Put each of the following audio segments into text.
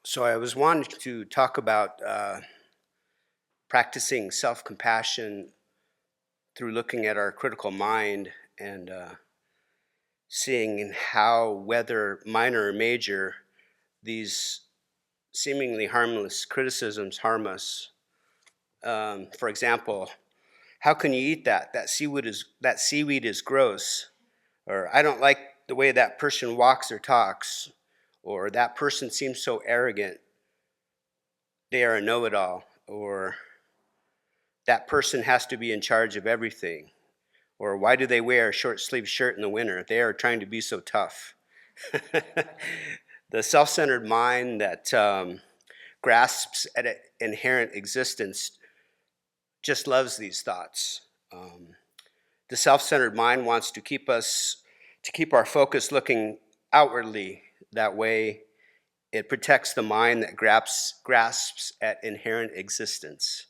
So I was wanting to talk about practicing self-compassion through looking at our critical mind and seeing how, whether minor or major, these seemingly harmless criticisms harm us. For example, how can you eat that? That seaweed is gross. Or I don't like the way that person walks or talks. Or that person seems so arrogant. They are a know-it-all. Or that person has to be in charge of everything. Or why do they wear a short sleeve shirt in the winter? They are trying to be so tough. The self-centered mind that grasps at an inherent existence just loves these thoughts. The self-centered mind wants to keep our focus looking outwardly. That way, it protects the mind that grasps at inherent existence.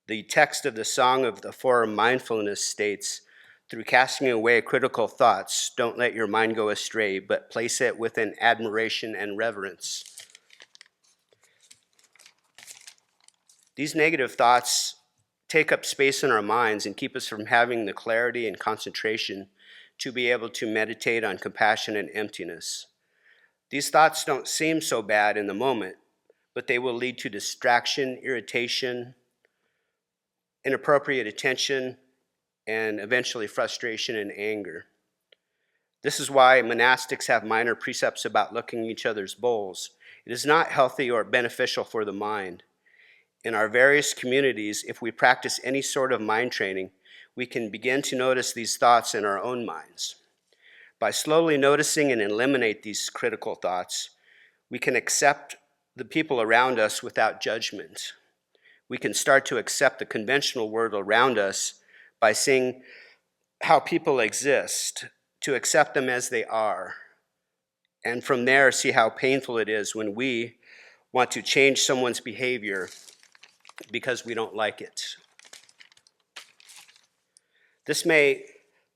The text of the Song of the Four Mindfulness states, through casting away critical thoughts, don't let your mind go astray, but place it within admiration and reverence. These negative thoughts take up space in our minds and keep us from having the clarity and concentration to be able to meditate on compassion and emptiness. These thoughts don't seem so bad in the moment, but they will lead to distraction, irritation, inappropriate attention, and eventually frustration and anger. This is why monastics have minor precepts about licking each other's bowls. It is not healthy or beneficial for the mind. In our various communities, if we practice any sort of mind training, we can begin to notice these thoughts in our own minds. By slowly noticing and eliminate these critical thoughts, we can accept the people around us without judgment. We can start to accept the conventional world around us by seeing how people exist, to accept them as they are, and from there see how painful it is when we want to change someone's behavior because we don't like it. This may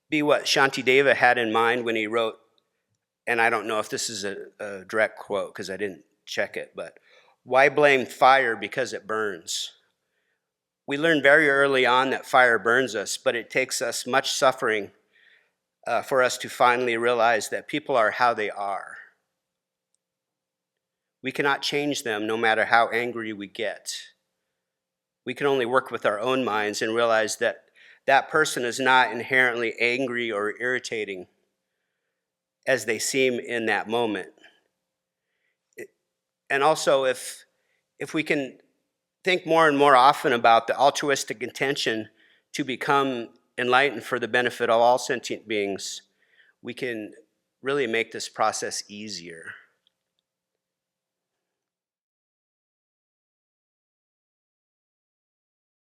be what Shantideva had in mind when he wrote, and I don't know if this is a direct quote because I didn't check it, but why blame fire because it burns? We learn very early on that fire burns us, but it takes us much suffering for us to finally realize that people are how they are. We cannot change them no matter how angry we get. We can only work with our own minds and realize that that person is not inherently angry or irritating as they seem in that moment. And also, if we can think more and more often about the altruistic intention to become enlightened for the benefit of all sentient beings, we can really make this process easier.